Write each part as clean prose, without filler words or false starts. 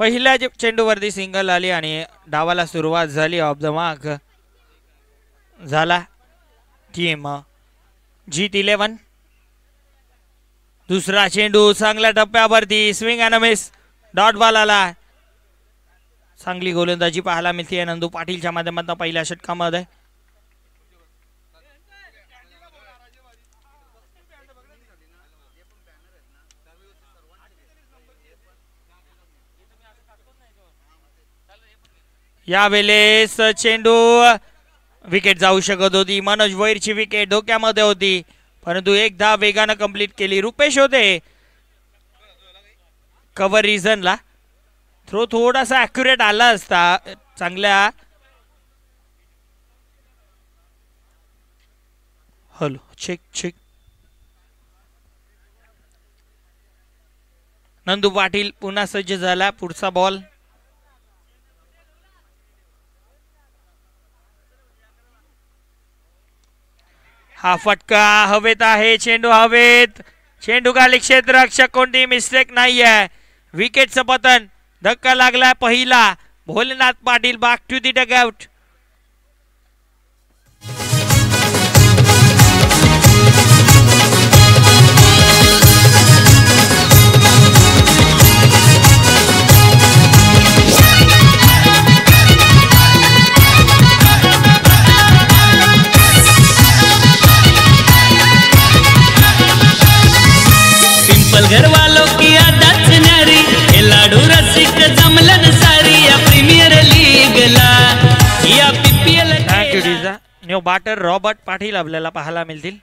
पहिल्या चेंडूवरती सिंगल आली आणि डावाला सुरुवात झाली. ऑफ द मार्क झाला टीम जीत 11. दुसरा चेंडू चांगल्या टप्प्यावरती swing and miss dot ball आला. चांगली गोलंदाजी पाहायला मिळते नंदू पाटीलच्या माध्यमातून पहिल्या षटकामध्ये. यावेळेस चेंडू विकेट जाऊ शकत होती. मनोज भोईरची विकेट धोक्यामध्ये होती परंतु एक धाव वेगानं कंप्लीट केली. रुपेश होते कव्हर रिझनला. थ्रो थोडासा ॲक्युरेट आला असता चांगल्या. Hello check check. Nandu Patil पुन्हा सज्ज झाला. पुढचा बॉल हा फटका हवेत आहे. चेंडू हवेत. चेंडू खाली क्षेत्ररक्षक कोणती मिस्टेक नाही आहे. विकेटचं पतन. धक्का लागला पहिला. Bholenath Patil back to the dugout. घर वालों की आदत न्यारी खिलाडू रसिक जमलन सारी या प्रीमियर लीगला या पीपीएल. थँक्यू डीजा. न्यू बॅटर रॉबर्ट पाटील आपल्याला पाहायला मिळतील.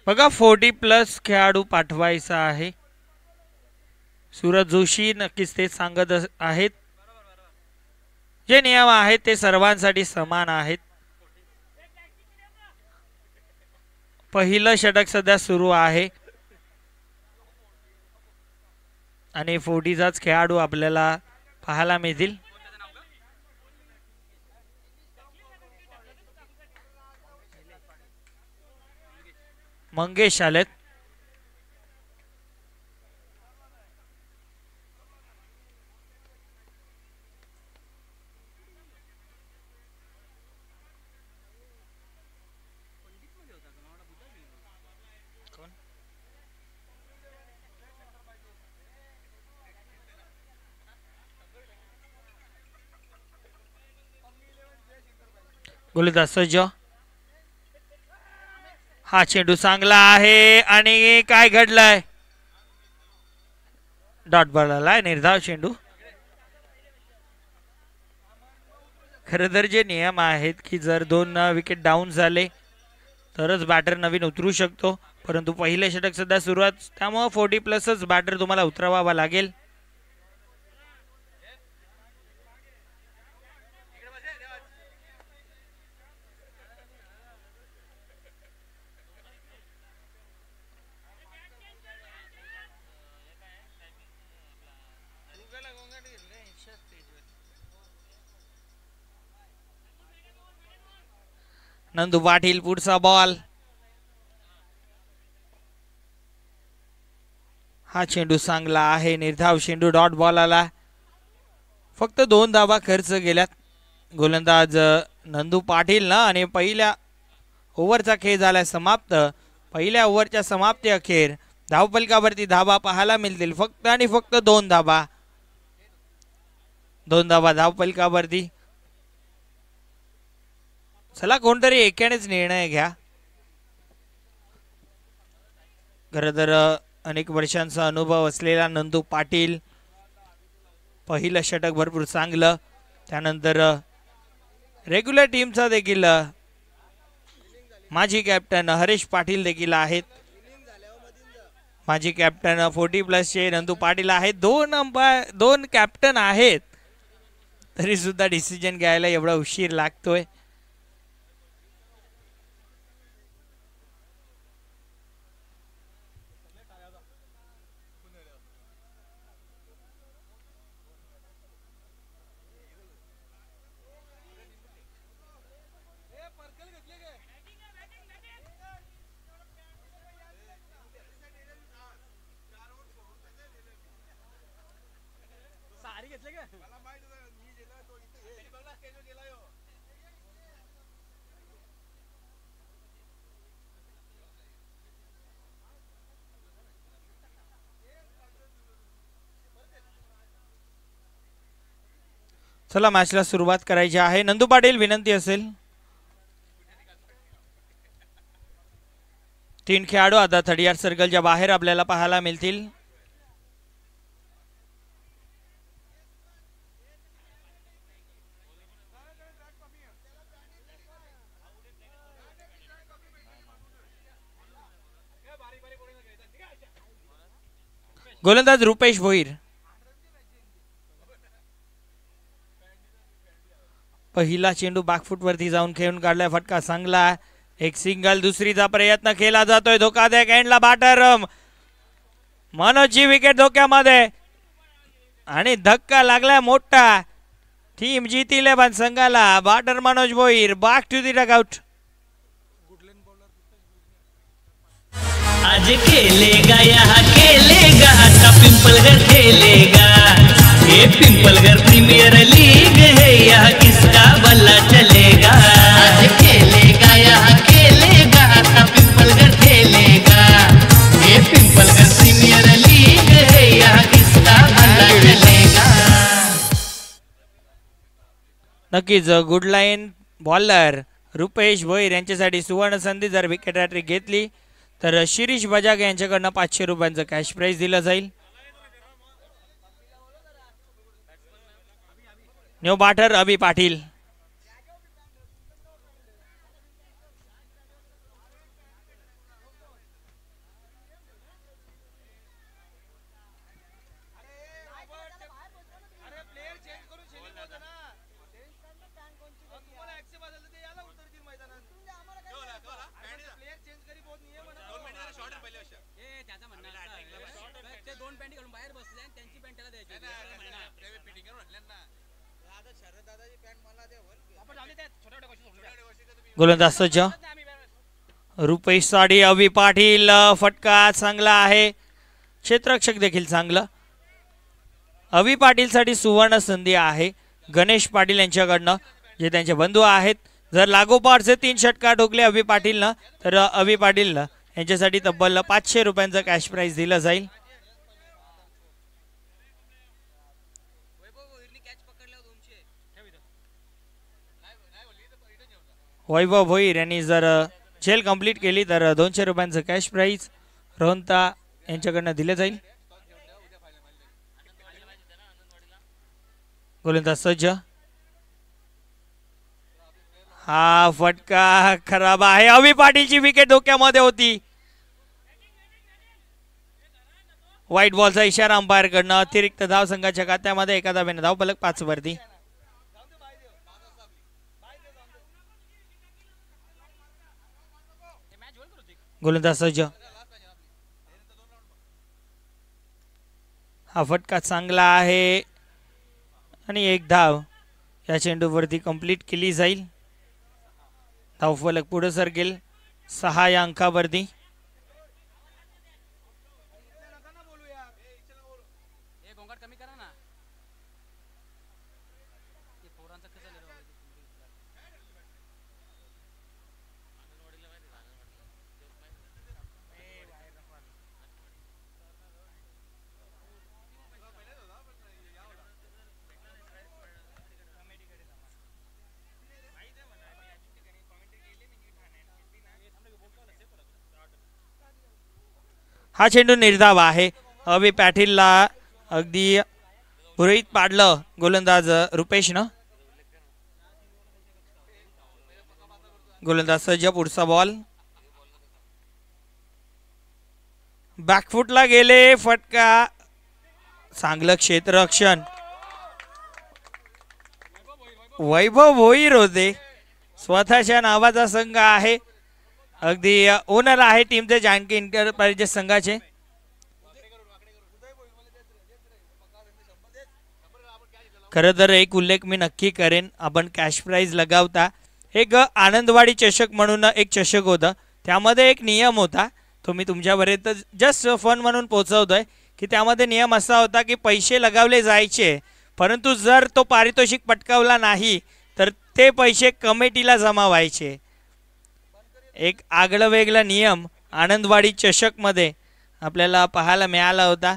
बघा 40+ खेळाडू पाठवायचा आहे. सूरज जोशी नक्कीच ते सांगत आहेत. जे नियम आहेत ते सर्वांसाठी समान आहेत. पहिलं षटक सध्या सुरू आहे आणि 40चाच खेळाडू आपल्याला पाहायला मिळतील. मंगेश आलेत. गोलंदाज सज्ज. हा चेंडू चांगला आहे आणि काय घडलंय. डॉट बॉल आलाय. निर्धाव चेंडू. खरं तर जे नियम आहेत की जर 2 विकेट डाऊन झाले तरच बॅटर नवीन उतरू शकतो परंतु पहिले षटक सध्या सुरुवात त्यामुळे 40+च बॅटर तुम्हाला उतरवावा लागेल. नंदू पाटील पुढचा बॉल. हा चेंडू चांगला आहे. निर्धाव चेंडू डॉट बॉल आला. फक्त 2 धावा खर्च गेल्यात. गोलंदाज नंदू पाटील ना आणि पहिल्या ओव्हरचा खेळ झाला समाप्त. पहिल्या ओव्हरच्या समाप्ती अखेर धावफलकावरती धावा पाहायला मिळतील फक्त आणि फक्त 2 धावा. 2 धावा धावफलकावरती. चला कोणतरी एकानेच निर्णय घ्या. खरं तर अनेक वर्षांचा अनुभव असलेला नंदू पाटील. पहिलं षटक भरपूर चांगलं. त्यानंतर रेग्युलर टीमचा देखील माजी कॅप्टन हरीश पाटील देखील आहेत. माजी कॅप्टन 40+चे नंदू पाटील आहेत. 2 कॅप्टन आहेत तरी सुद्धा डिसिजन घ्यायला एवढा उशीर लागतोय. चला मॅचला सुरुवात करायची आहे. नंदू पाटील विनंती असेल. 3 खेळाडू आता 30 सर्कलच्या बाहेर आपल्याला पाहायला मिळतील. गोलंदाज रुपेश भोईर. पहिला चेंडू बॅकफूट वरती जाऊन खेळून काढलाय. फटका चांगला. एक सिंगल. दुसरीचा प्रयत्न केला जातोय. धोकादायक एंडला बॅटर मनोजची विकेट धोक्यामध्ये आणि धक्का लागलाय मोठा. टीम जीतील पण संघाला. Batter Manoj Bhoir back to the dugout. आज खेलेगा यहाँ खेलेगा का पिंपलगढ़ खेलेगा. ये पिंपलगढ़ प्रीमियर लीग है यहाँ किसका भला चलेगा. आज खेलेगा यहाँ खेलेगा का पिंपलगढ़ खेलेगा. ये पिंपलगढ़ प्रीमियर लीग है यहाँ किसका भला चलेगा. नक्कीच good line bowler Rupesh Bhoir यांच्यासाठी सुवर्ण संधी. जर विकेट हॅट्रिक घेतली तर शिरीष बजाग यांच्याकडनं 500 रुपयांचं कॅश प्राइज दिलं जाईल. न्यू बॅटर अभि पाटील. गोलंदाज सज्ज. रुपेश साडी. अभि पाटील. फटका चांगला आहे. क्षेत्ररक्षक देखील चांगलं. अभि पाटील साठी सुवर्ण संधी आहे गणेश पाटील यांच्याकडनं, जे त्यांचे बंधू आहेत. जर लागोपाठचे 3 षटकार ठोकले अभि पाटीलनं तर अभि पाटील यांच्यासाठी तब्बल 500 रुपयांचं कॅश प्राइज दिलं जाईल. वैभव भोईर यांनी जर झेल कंप्लीट केली तर 200 रुपयांचं कॅश प्राइज रोहंता यांच्याकडनं दिलं जाईल. गोलंदाज सज्ज. हा फटका खराब आहे. अभि पाटीलची विकेट धोक्यामध्ये होती. व्हाईट बॉलचा इशारा अंपायर कडनं. अतिरिक्त धाव संघाच्या खात्यामध्ये. एका धावेने धाव फलक 5 वरती. गोलंदाज सज्ज. हा फटका चांगला आहे आणि एक धाव या चेंडूवरती कंप्लीट केली जाईल. धाव फलक पुढे सरकेल 6 या अंकावरती. हा चेंडू निर्धाव आहे. अभि पाटीलला अगदी गृहीत पाडलं गोलंदाज रुपेशनं. गोलंदाज सज्ज. पुढचा बॉल बॅकफुटला गेले. फटका. चांगलं क्षेत्ररक्षण. वैभव भोईर होते. स्वतःच्या नावाचा संघ आहे. अगदी ओनर आहे टीमचे जानकी इंटरप्राइजेस संघाचे. खरं तर एक उल्लेख मी नक्की करेन. आपण कॅश प्राइज लगावता एक आनंदवाडी चषक म्हणून एक चषक होता. त्यामध्ये एक नियम होता. तो मी तुमच्यापर्यंत जस्ट फन म्हणून पोहोचवतोय की त्यामध्ये नियम असा होता की पैसे लगावले जायचे परंतु जर तो पारितोषिक पटकावला नाही तर ते पैसे कमिटीला जमा व्हायचे. एक आगळं वेगळं नियम आनंदवाडी चषकमध्ये आपल्याला पाहायला मिळाला होता.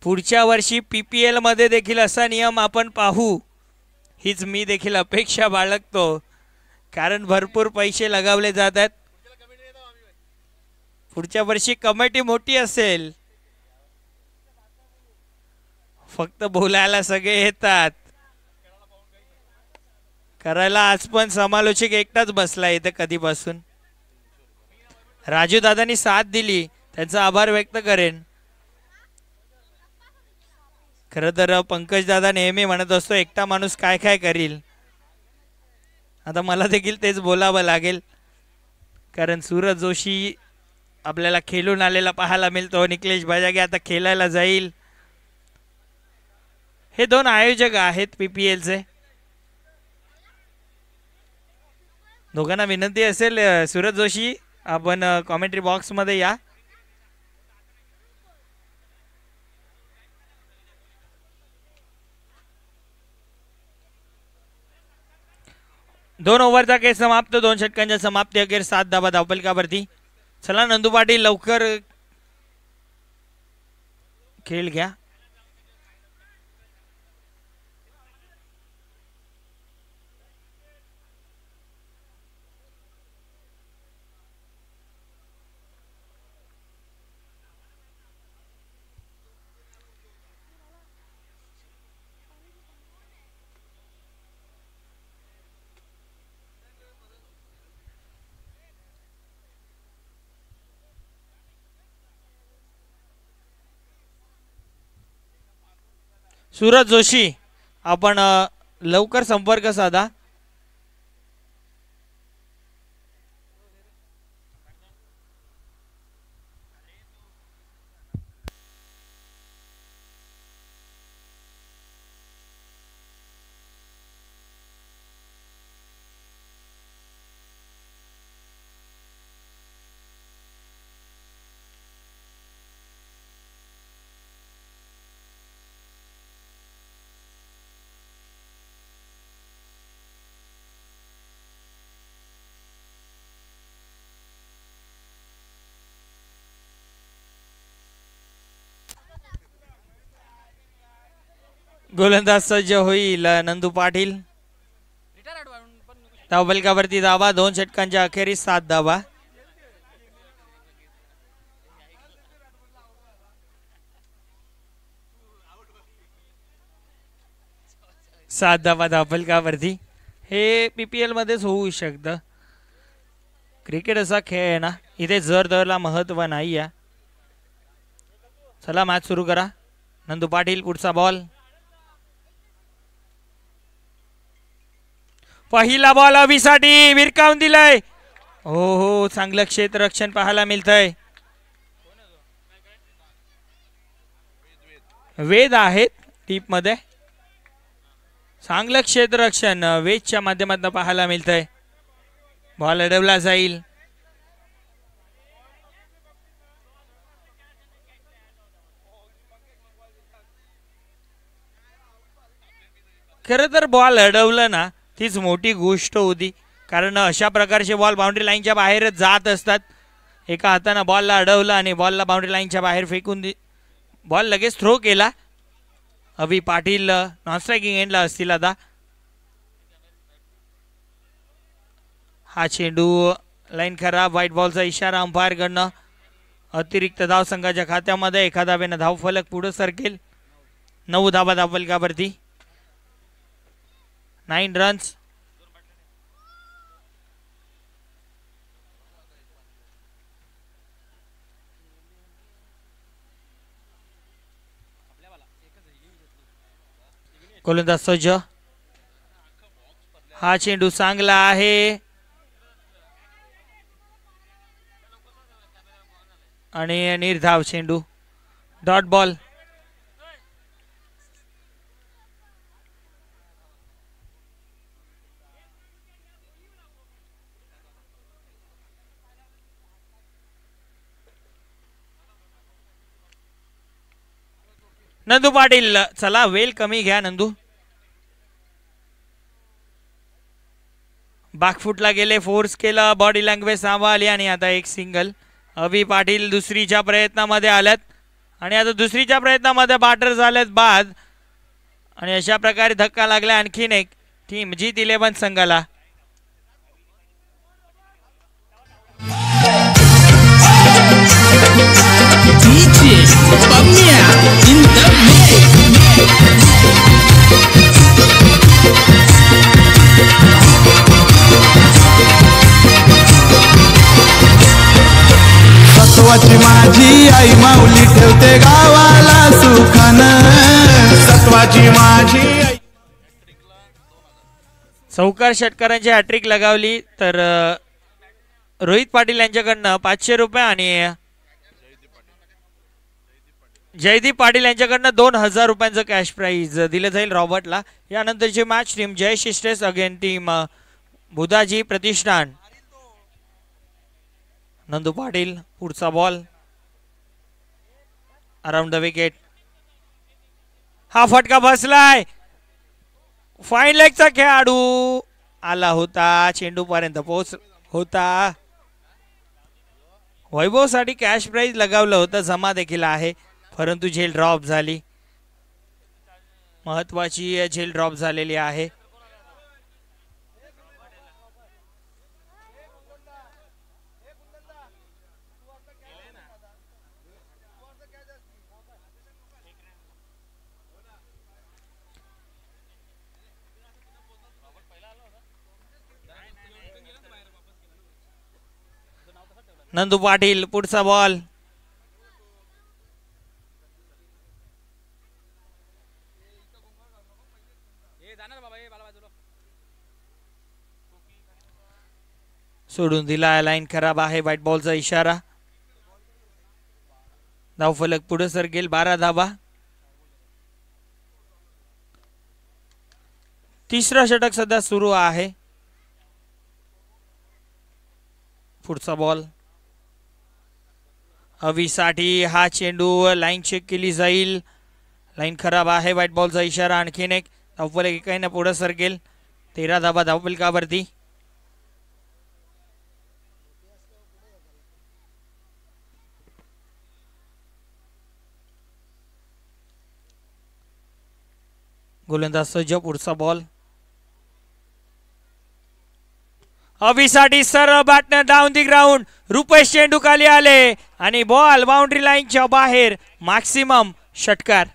पुढच्या वर्षी PPL मध्ये देखील असा नियम आपण पाहू हीच मी देखील अपेक्षा बाळगतो, कारण भरपूर पैसे लगावले जात आहेत. पुढच्या वर्षी कमिटी मोठी असेल, फक्त बोलायला सगळे येतात, करायला आज पण समालोचक एकटाच बसला इथे कधीपासून. राजू दादांनी साथ दिली, त्यांचा आभार व्यक्त करेन. खरं तर पंकज दादा नेहमी म्हणत असतो एकटा माणूस काय काय करील. आता मला देखील तेच बोलावं लागेल, कारण सूरज जोशी आपल्याला खेळून आलेला पाहायला मिळतो. निकलेश बजागे आता खेळायला जाईल. हे दोन आयोजक आहेत PPL चे. दोघांना विनंती असेल, सूरज जोशी आपण कॉमेंट्री बॉक्स मध्ये या. दोन ओव्हरचा खेळ समाप्त. 2 षटकांच्या समाप्ती अखेर 7 धावा धावफलकावरती. चला नंदू पाटील लवकर खेळ घ्या. सूरज जोशी आपण लवकर संपर्क साधा. गोलंदाज सज्ज होईल नंदू पाटील. धावफलकावरती धावा. 2 षटकांच्या अखेरीस 7 धावा. धावफलकावरती. हे PPL मध्येच होऊ शकतं. क्रिकेट असा खेळ आहे ना, इथे जर दरला महत्व नाही आहे. चला मॅच सुरू करा. नंदू पाटील पुढचा बॉल. पहिला बॉल अभिसाठी विरकावून दिलाय. हो हो, चांगलं क्षेत्ररक्षण पाहायला मिळतंय. वेद आहेत टीप मध्ये. चांगलं क्षेत्ररक्षण वेदच्या माध्यमातून पाहायला मिळतंय. बॉल अडवला जाईल. खरं तर बॉल अडवलं ना तीच मोठी गोष्ट होती, कारण अशा प्रकारचे बॉल बाउंड्री लाईनच्या बाहेरच जात असतात. एका हाताने बॉलला अडवलं आणि बॉलला बाउंड्री लाईनच्या बाहेर फेकून बॉल लगेच थ्रो केला. अभि पाटील नॉन स्ट्रायकिंग एंडला असतील आता. हा चेंडू लाईन खराब. व्हाईट बॉलचा इशारा अंपायर कडनं. अतिरिक्त धाव संघाच्या खात्यामध्ये. एका धावेनं धावफलक पुढे सरकेल. 9 धावा धावफलकावरती. 9 रन्स. गोलंदाज सज्ज. हा चेंडू चांगला आहे आणि निर्धाव चेंडू. Dot ball. नंदू पाटील चला वेल कमी घ्या नंदू. बॅकफुटला गेले, फोर्स केला, बॉडी लँग्वेज सांभाळली आणि आता एक सिंगल. अभि पाटील दुसरीच्या प्रयत्नामध्ये आल्यात आणि आता दुसरीच्या प्रयत्नामध्ये बॅटर झालेत बाद आणि अशा प्रकारे धक्का लागला आणखीन एक टीम G11 संघाला. सत्वाची माझी आई माऊली ठेवते गावाला सुखान. सत्वाची माझी आई. चौकार षटकारांची हॅट्रिक लगावली तर रोहित पाटील यांच्याकडनं 500 रुपये आणि जयदीप पाटील यांच्याकडनं 2000 रुपयांचं कॅश प्राइज दिलं जाईल रॉबर्टला. यानंतरची मॅच टीम जय शिस्टेस अगेन टीम बुधाजी प्रतिष्ठान. नंदू पाटील पुढचा बॉल अराउंड द विकेट. हा फटका बसलाय. फाईन लेगचा खेळाडू आला होता, चेंडू पर्यंत पोहोच होता. वैभव साठी कॅश प्राइज लगावलं होतं, जमा देखील आहे परंतु झेल ड्रॉप झाली. महत्वाची झेल ड्रॉप झालेली आहे. नंदू पाटील पुढचा बॉल. सोडून दिला, लाईन खराब आहे, व्हाईट बॉलचा इशारा. धावफलक पुढे सरकेल, 12 धाबा. तिसरा षटक सध्या सुरू आहे. पुढचा बॉल अवीसाठी. हा चेंडू लाईन चेक केली जाईल, लाईन खराब आहे, व्हाईट बॉलचा इशारा. आणखीन एक धावफलक एकाने पुढे सरकेल, 13 धाबा धावफलकावरती. गोलंदाज सज्ज. पुढचा बॉल अभिसाठी सरळ बॅटनं डाऊन दी ग्राउंड. रुपेश चेंडू खाली आले आणि बॉल बाउंड्री लाईनच्या बाहेर. मॅक्सिमम षटकार.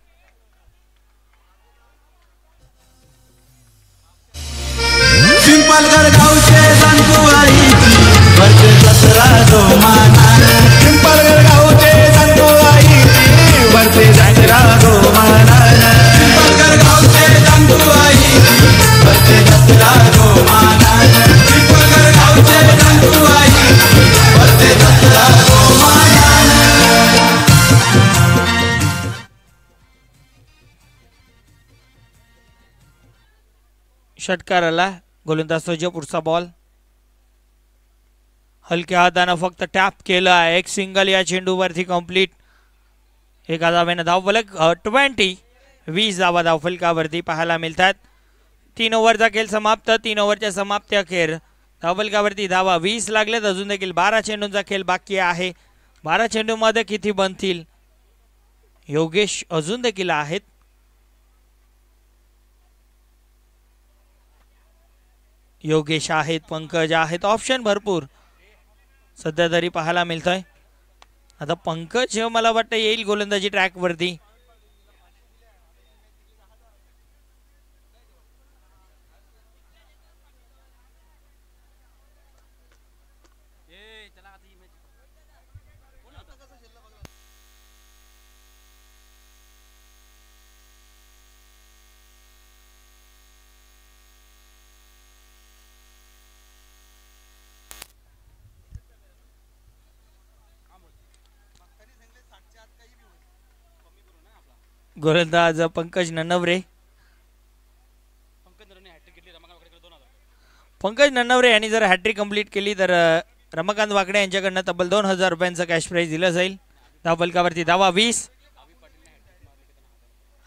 पिंपलगड गावचे जानकुआईची वरचे दसरा जोमानान. पिंपलगड गावचे जानकुआईची वरचे दसरा जोमानान. पिंपलगड गावचे जानकुआईची वरचे दसरा जोमानान. पिंपलगड गावचे जानकुआईची वरचे दसरा जोमानान. षटकाराला गोलंदाज सज्ज. पुढचा बॉल हलक्या हातानं फक्त टॅप केलं आहे. एक सिंगल या चेंडूवरती कंप्लीट. एका धावेनं धावफलक 20 धावा धावफलकावरती पाहायला मिळतात. 3 ओव्हरचा खेळ समाप्त. 3 ओव्हरच्या समाप्ती अखेर धावफलकावरती धावा 20 लागलेत. अजून देखील 12 चेंडूंचा खेळ बाकी आहे. 12 चेंडूमध्ये किती बनतील? योगेश अजून देखील आहेत. योगेश आहेत, पंकज आहेत, ऑप्शन भरपूर सध्या तरी पाहायला मिळतंय. आता पंकज मला वाटतं येईल गोलंदाजी ट्रॅक वरती. गोलंदाज पंकज नन्नवरे. पंकज नन्नवरे यांनी जर हॅट्रिक कंप्लीट केली तर रमाकांत वाकडे यांच्याकडनं तब्बल 2000 रुपयांचं कॅश प्राइज दिलं जाईल. धावफलकावरती धावा 20.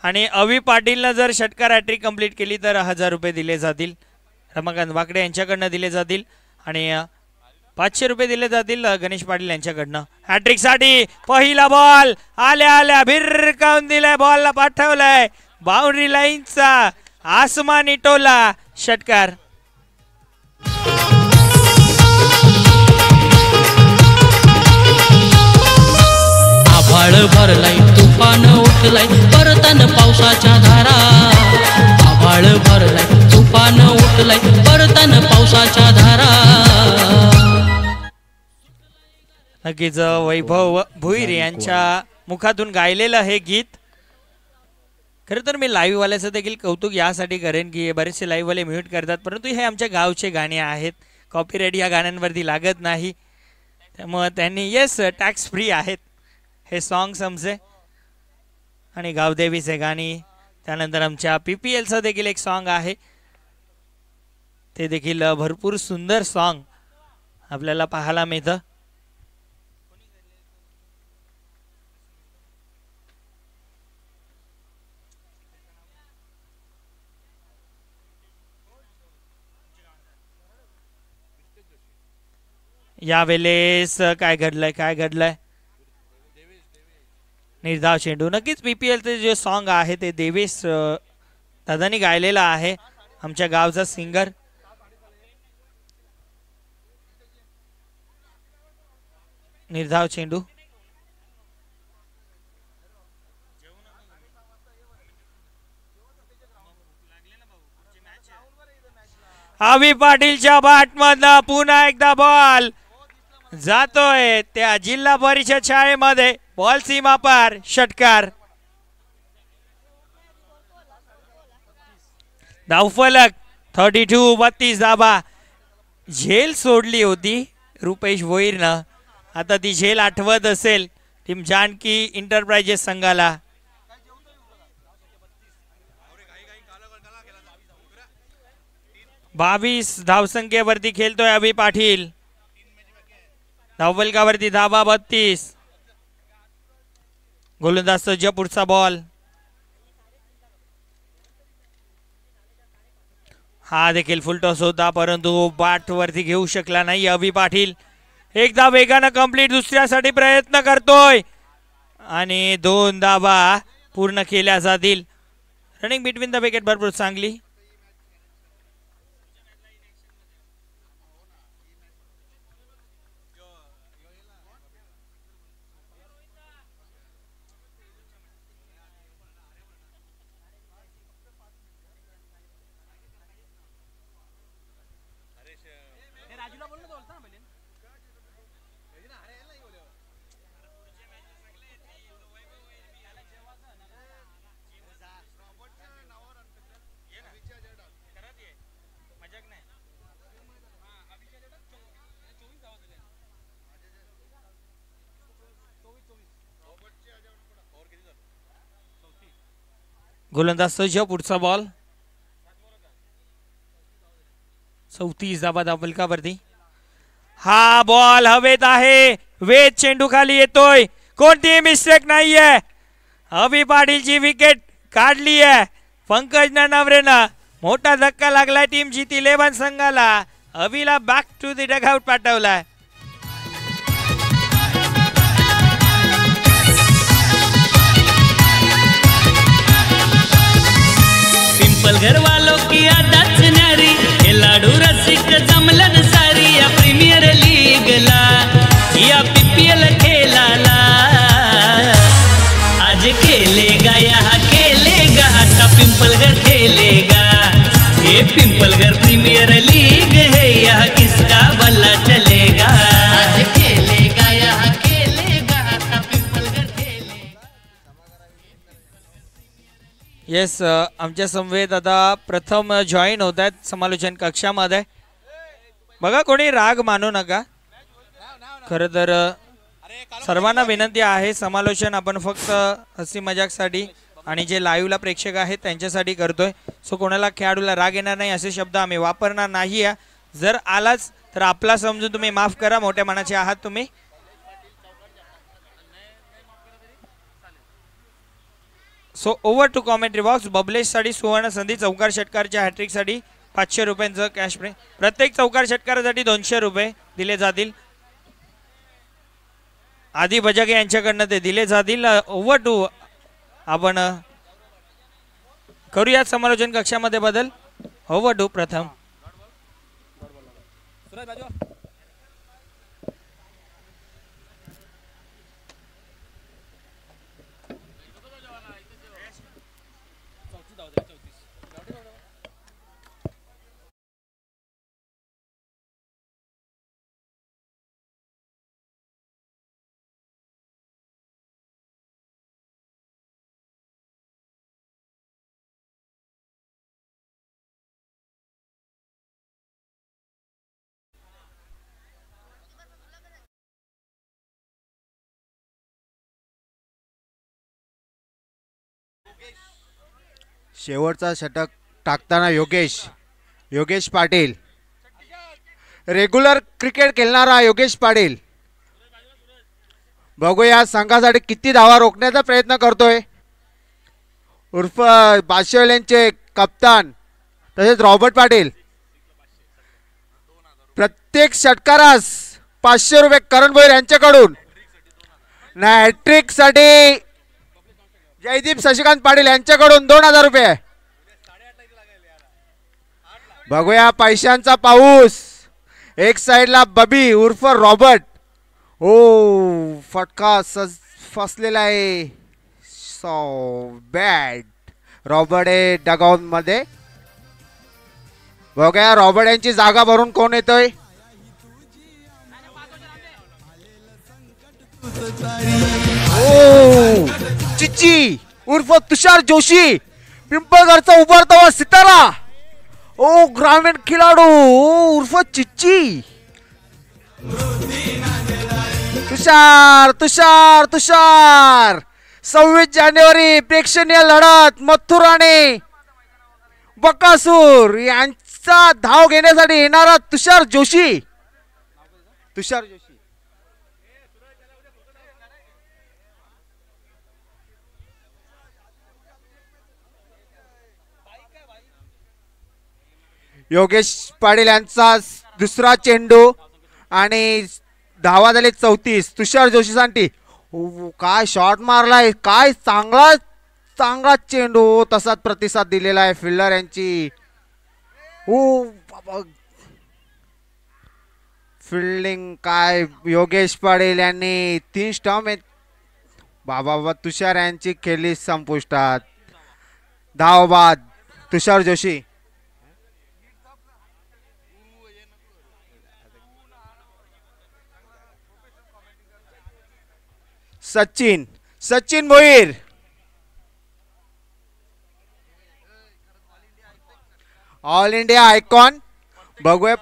आणि अवी पाटीलनं जर षटकार हॅट्रिक कंप्लीट केली तर 1000 रुपये दिले जातील. रमाकांत वाकडे यांच्याकडनं दिले जातील आणि 500 रुपये दिले जातील गणेश पाटील यांच्याकडनं. हॅट्रिक साठी पहिला बॉल आल्या आल्या भिरकावून दिलाय, बॉलला पाठवलाय बाउंड्री लाईनचा आसमानी टोला षटकार. आभाळ भरलाय तुफान उठलाय परतन पावसाच्या धारा. आभाळ भरलाय तुफान उठलाय परतन पावसाच्या धारा. नक्कीच वैभव भुईर यांच्या मुखातून गायलेलं हे गीत. खरं तर मी लाईव्ह वाल्याचं देखील कौतुक यासाठी करेन की बरेचसे लाईव्ह वाले म्यूट करतात, परंतु हे आमच्या गावचे गाणे आहेत, कॉपीराईट या गाण्यांवरती लागत नाही, त्यामुळे त्यांनी येस टॅक्स फ्री आहेत हे सॉंग्स आमचे. आणि गावदेवीचे गाणी, त्यानंतर आमच्या PPLचं देखील एक सॉन्ग आहे, ते देखील भरपूर सुंदर सॉन्ग आपल्याला पाहायला मिळतं. यावेळेस काय घडलंय निर्धाव चेंडू. नक्कीच PPLचे जे सॉन्ग आहे ते देवेश दादानी गायलेलं आहे, आमच्या गावचा सिंगर. निर्धाव चेंडू अवी पाटीलच्या बॅटमधनं पुन्हा एकदा बॉल जातोय त्या जिल्हा परिषद शाळेमध्ये, बॉल सीमा पार षटकार. धावफलक 32 धाबा. झेल सोडली होती रुपेश भोईरनं, आता ती झेल आठवत असेल टीम जानकी इंटरप्राइजेस संघाला. बावीस धावसंख्येवरती खेळतोय अभि पाटील. धावफलकावरती धाबा 32. गोलंदाज सज्ज, पुढचा बॉल. हा देखील फुलटॉस होता, परंतु बॅट वरती घेऊ शकला नाही अभि पाटील. एकदा वेगानं कंप्लीट दुसऱ्यासाठी प्रयत्न करतोय आणि 2 धाबा पूर्ण केल्या जातील. रनिंग बिटवीन द विकेट भरपूर चांगली. गोलंदाज सज्ज, पुढचा बॉल. 34 धाबा धावफलकावरती. हा बॉल हवेत आहे, वेद चेंडू खाली येतोय, कोणतीही मिस्टेक नाहीये. अभि पाटीलची विकेट काढली आहे पंकज नवरेनं. मोठा धक्का लागलाय टीम GT11 संघाला. अभिला बॅक टू द डगआउट पाठवलाय. पिंपलघर वालों की आदत न्यारी, खिलाडू रसिक जमलन सारी. या प्रीमियर लीगला या PPL खेळाला आज खेलेगा, यहाँ खेलेगा, आता पिंपलघर खेलेगा. ये पिंपलघर प्रीमियर लीग है, यहाँ किसका बल्ला चलेगा. आज खेलेगा, यहाँ खेलेगा, आता पिंपलघर खेलेगा. येस, आमच्या समवेत आता प्रथम जॉईन होत आहेत समालोचन कक्षामध्ये. बघा, कोणी राग मानू नका. खरं तर सर्वांना विनंती आहे, समालोचन आपण फक्त हसी मजाकसाठी आणि जे लाईव्हला प्रेक्षक आहेत त्यांच्यासाठी करतोय. सो कोणाला खेळाडूला राग येणार नाही असे शब्द आम्ही वापरणार नाही. जर आलाच तर आपला समजून तुम्ही माफ करा, मोठ्या मनाचे आहात तुम्ही. So over to commentary box. बबलेशसाठी सुवर्ण संधी. चौकार षटकारच्या हॅट्रिकसाठी 500 रुपयांचं कॅश प्रे. प्रत्येक चौकार षटकारासाठी 200 रुपये दिले जातील. आधी बजागे यांच्याकडनं ते दिले जातील. ओव्हर टू आपण करूयात समालोचन कक्षामध्ये बदल. ओव्हर टू प्रथम. शेवटचा षटक टाकताना योगेश पाटील. रेग्युलर क्रिकेट खेळणारा योगेश पाटील. बघूया संघासाठी किती धावा रोखण्याचा प्रयत्न करतोय. उर्फ बादशाहवाल्यांचे कप्तान तसेच रॉबर्ट पाटील. प्रत्येक षटकारास 500 रुपये करण भोईर यांच्याकडून. हॅट्रिक साठी जयदीप शशिकांत पाटील यांच्याकडून 2000 रुपये. बघूया पैशांचा पाऊस. एक साइडला बबी उर्फ रॉबर्ट. ओ फटका फसलेला आहे. So bad. रॉबर्ट आहे डगआउट मध्ये. बघूया रॉबर्ट यांची जागा भरून कोण येतोय. चिच्ची उर्फ तुषार जोशी. पिंपळगडचा उभारता सितारा. ओ ग्रामीण खिलाडू उर्फ चिच्ची. तुषार तुषार तुषार. 26 जानेवारी प्रेक्षणीय लढत मथुर आणि बकासूर यांचा धाव घेण्यासाठी येणारा तुषार जोशी. योगेश पाटील यांचा दुसरा चेंडू आणि धावा झाले 34. तुषार जोशीसाठी काय शॉट मारलाय. काय चांगला चेंडू. तसाच प्रतिसाद दिलेला आहे फिल्डर यांची. फिल्डिंग काय योगेश पाटील यांनी 3 स्टंप आहेत. बाबा तुषार यांची खेळी संपुष्टात. धाव बाद Tushar Joshi. Sachin Bhoir. All India icon. बघूया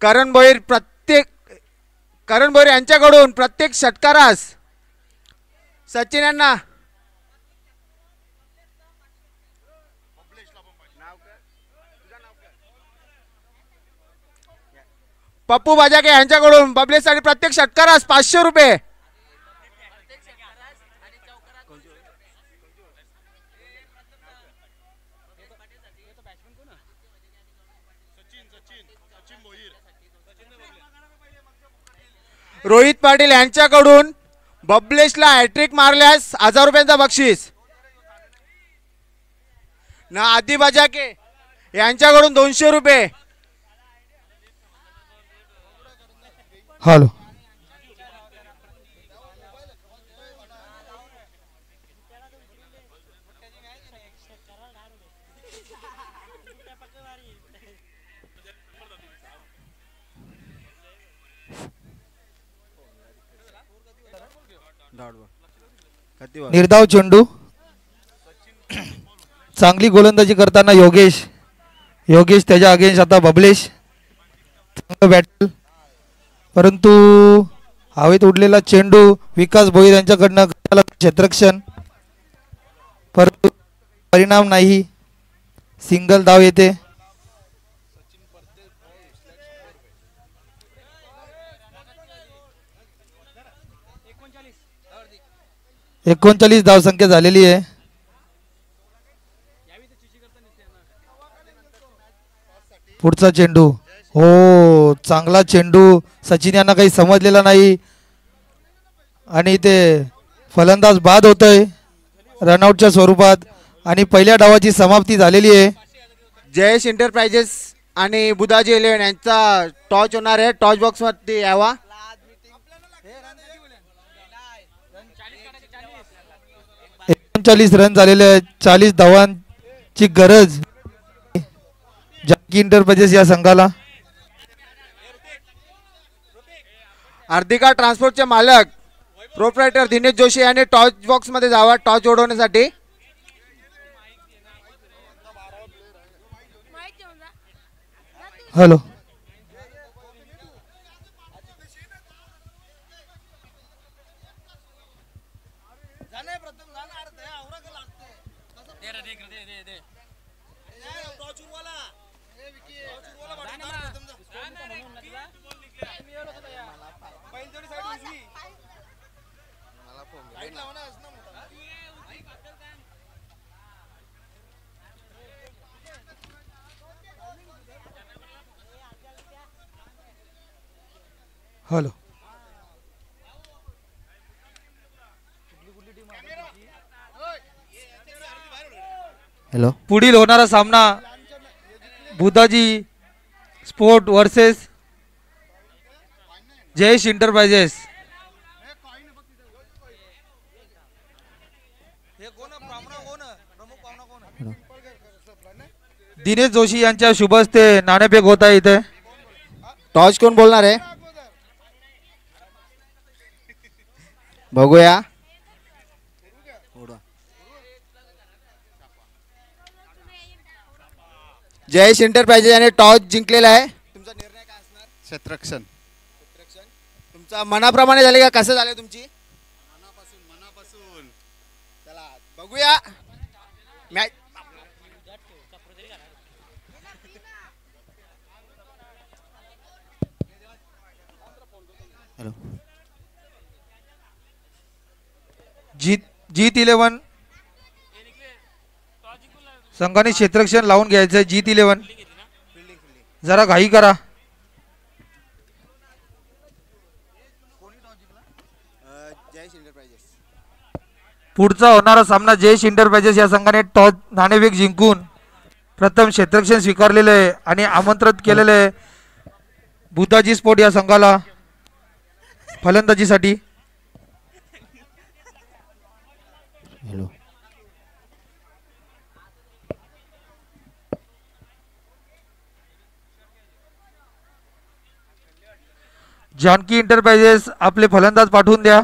करण भोईर यांच्याकडून प्रत्येक षटकारास सचिन यांना पप्पू बाजाके यांच्याकडून बबलेसाठी प्रत्येक षटकारास 500 रुपये. रोहित पाटील यांच्याकडून बबलेशला हॅट्रिक मारल्यास 1000 रुपयांचा बक्षीस. ना आदी बजाके यांच्याकडून 200 रुपये. हॅलो निर्धाव चेंडू. चांगली गोलंदाजी करताना योगेश त्याच्या अगेन्स्ट आता बबलेश. चांगलं बॅटल परंतु हवेत उडलेला चेंडू विकास भोईर यांच्याकडनं क्षेत्ररक्षण परंतु परिणाम नाही. सिंगल धाव येते. 39 धावसंख्या झालेली आहे. पुढचा चेंडू, हो चांगला चेंडू, सचिन यांना काही समजलेला नाही आणि ते फलंदाज बाद होतोय रनआउटच्या स्वरूपात आणि पहिल्या डावाची समाप्ती झालेली आहे. जयेश एंटरप्राइजेस आणि बुधाजी 11 यांचा टॉच होणार आहे. टॉच बॉक्स मध्ये यावा. 39 रन झालेले आहेत. 40 धावांची गरज जानकी एंटरप्राइजेस या संघाला. अर्धिका ट्रान्सपोर्टचे मालक प्रोप्रायटर दिनेश जोशी यांनी टॉच बॉक्स मध्ये जावा टॉच उडवण्यासाठी. Hello, hello, hello. पुढील होणारा सामना Budhaji sport versus Jayesh enterprises. Dinesh Joshi यांच्या शुभ हस्ते नाणेफेक होत आहे इथे. टॉच कोण बोलणार आहे बघूया. जयेश एंटरप्राइजेस याने टॉस जिंकलेला आहे. तुमचा निर्णय काय असणार? क्षेत्ररक्षण. तुमचा मनाप्रमाणे झाले का कसं झालं तुमची? मनापासून. चला बघूया मॅच. जीत 11 संघाने क्षेत्ररक्षण लावून घ्यायचं. जीत 11 जरा घाई करा. पुढचा होणारा सामना जयेश एंटरप्राइजेस या संघाने टॉस नाणेफेक जिंकून प्रथम क्षेत्ररक्षण स्वीकारलेले आहे आणि आमंत्रित केलेले आहे बुधाजी स्पोर्ट या संघाला फलंदाजीसाठी. जानकी एंटरप्राइजेस आपले फलंदाज पाठवून द्या.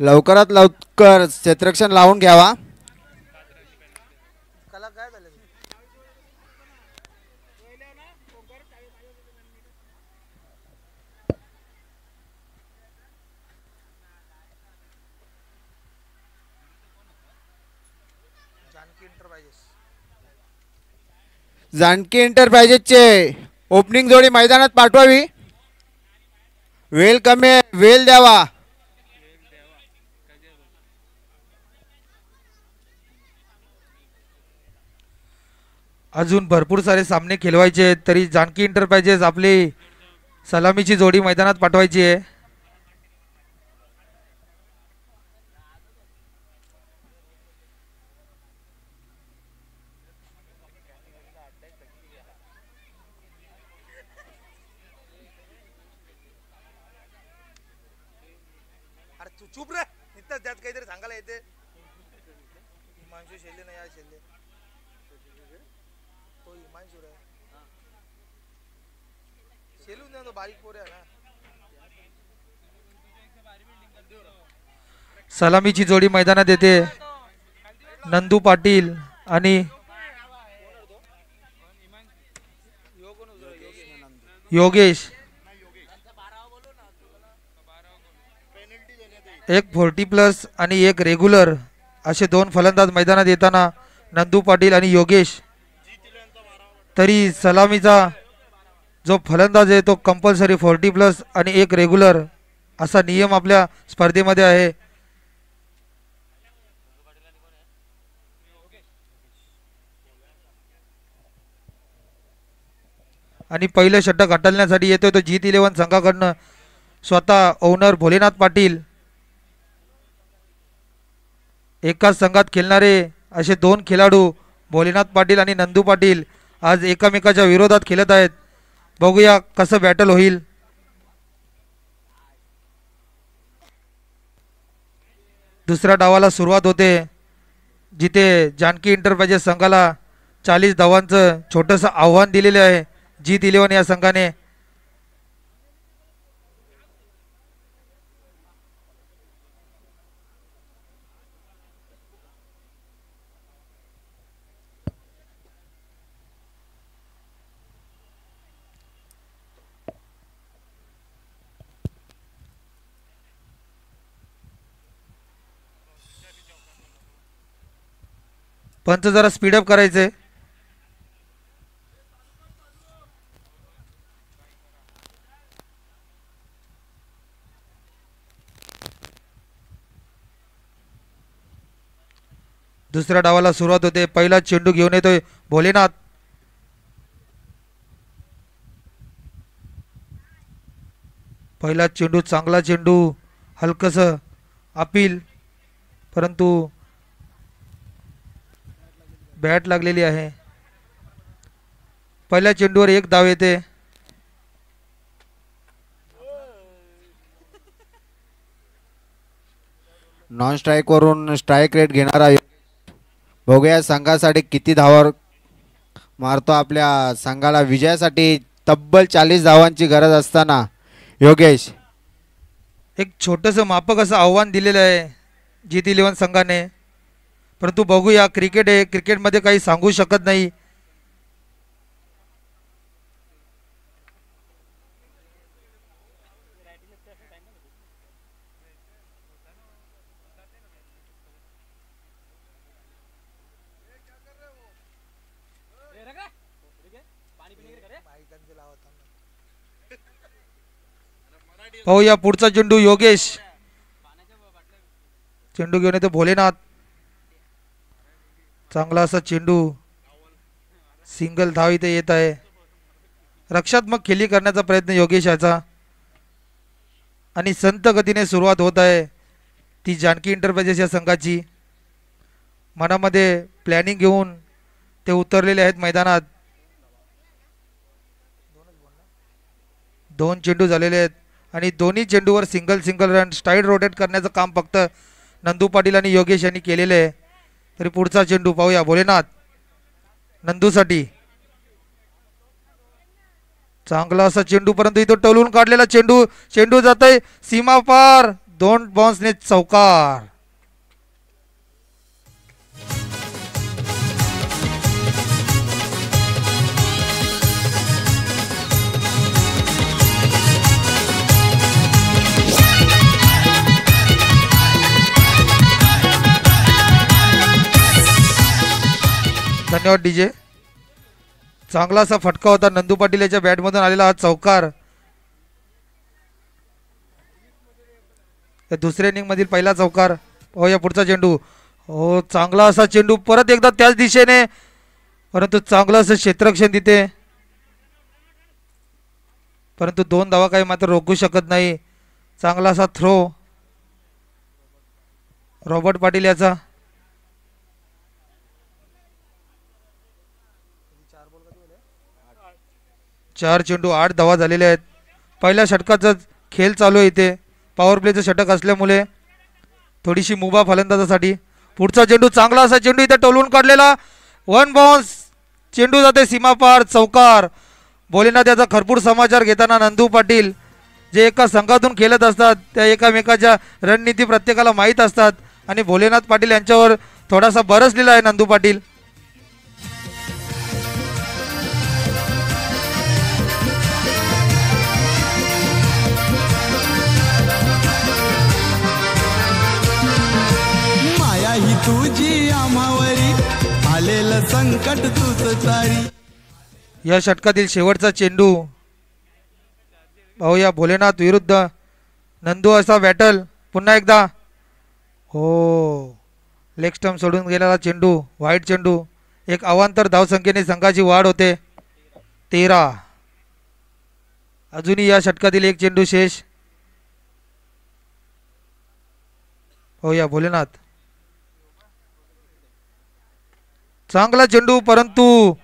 लवकरात लवकर क्षेत्ररक्षण लावून घ्यावा. जानकी एंटरप्राइजेसचे ओपनिंग जोडी मैदानात पाठवावी. वेल कमी आहे, वेल द्यावा. अजून भरपूर सारे सामने खेळवायचे आहेत तरी जानकी एंटरप्राइजेस आपली सलामीची जोडी मैदानात पाठवायची आहे. चुप रे, इथं त्यात काहीतरी सांगायला येते. हिमांशू शेल्ले नाही या शेल्ले तो हिमांशू रे शेलू नाही तो बारीक पोर आहे ना. सलामीची जोडी मैदानात येते. नंदू पाटील आणि योगेश. एक 40+ आणि एक रेग्युलर असे दोन फलंदाज मैदानात येताना नंदू पाटील आणि योगेश, तरी सलामीचा जो फलंदाज आहे तो कंपल्सरी 40+ आणि एक रेग्युलर असा नियम आपल्या स्पर्धेमध्ये आहे. आणि पहिलं षटक हटवण्यासाठी येतोय तो जीत 11 संघाकडनं स्वतः ओनर भोलेनाथ पाटील. एकाच संघात खेळणारे असे दोन खेळाडू भोलेनाथ पाटील आणि नंदू पाटील आज एकमेकाच्या विरोधात खेळत आहेत. बघूया कसं बॅटल होईल. दुसऱ्या डावाला सुरुवात होते, जिथे जानकी इंटरप्राइजेस संघाला 40 धावांचं छोटंसं आव्हान दिलेले आहे जीत 11 या संघाने. पंच जरा स्पीडअप करायचंय. दुसऱ्या डावाला सुरुवात होते. पहिला चेंडू घेऊन येतोय भोलेनाथ. पहिला चेंडू चांगला चेंडू, हलकस अपील, परंतु बॅट लागलेली आहे. पहिल्या चेंडूवर एक धाव येते. नॉन स्ट्राईक वरून स्ट्राईक रेट घेणारा बघूया संघासाठी किती धावा मारतो. आपल्या संघाला विजयासाठी तब्बल 40 धावांची गरज असताना योगेश एक छोटंसं मापक असं आव्हान दिलेलं आहे जीत 11 संघाने. परंतु बघूया, क्रिकेट आहे, क्रिकेटमध्ये काही सांगू शकत नाही. पाहूया पुढचा चेंडू. योगेश चेंडू घेऊन येतो भोलेनाथ. चांगला असा चेंडू, सिंगल धाव इथे येत आहे. रक्षात्मक खेळी करण्याचा प्रयत्न योगेश याचा. आणि संत गतीने सुरुवात होत आहे ती जानकी इंटरप्राइजेस या संघाची. मनामध्ये प्लॅनिंग घेऊन ते उतरलेले आहेत मैदानात. 2 चेंडू झालेले आहेत आणि दोन्ही चेंडूवर सिंगल रन स्टाईड रोटेट करण्याचं काम फक्त नंदू पाटील आणि योगेश यांनी केलेले आहे. तरी पुढचा चेंडू पाहूया भोलेनाथ नंदूसाठी. चांगला असा चेंडू, परंतु इथं टोलून काढलेला चेंडू. चेंडू जातोय सीमा पार, 2 बाउन्सने चौकार. धन्यवाद डीजे. चांगला असा फटका होता नंदू पाटील याच्या बॅटमधून आलेला हा चौकार. दुसऱ्या इनिंग मधील पहिला चौकार. हो या पुढचा चेंडू. हो चांगला असा चेंडू, परत एकदा त्याच दिशेने, परंतु चांगलं असं क्षेत्ररक्षण तिथे, परंतु 2 धावा काही मात्र रोखू शकत नाही. चांगला असा थ्रो रॉबर्ट पाटील याचा. 4 चेंडू 8 धावा झालेले आहेत. पहिल्या षटकाचा खेळ चालू आहे इथे. पॉवर प्लेचं षटक असल्यामुळे थोडीशी मुभा फलंदाजासाठी. पुढचा चेंडू, चांगला असा चेंडू इथे टोलून काढलेला, 1 बाउन्स. चेंडू जाते सीमापार, चौकार. भोलेनाथ याचा भरपूर समाचार घेताना नंदू पाटील जे एका संघातून खेळत असतात त्या एकामेकाच्या रणनीती प्रत्येकाला माहीत असतात आणि भोलेनाथ पाटील यांच्यावर थोडासा बरसलेला आहे नंदू पाटील. संकट तूच तारी. या षटकातील शेवटचा चेंडू पाहूया. भोलेनाथ विरुद्ध नंदू असा बॅटल पुन्हा एकदा. हो, लेग स्टंप सोडून गेलेला चेंडू, वाईट चेंडू. एक अवांतर धावसंख्येने संघाची वाढ होते 13. अजूनही या षटकातील एक चेंडू शेष. पाहूया भोलेनाथ. चांगला चेंडू परंतु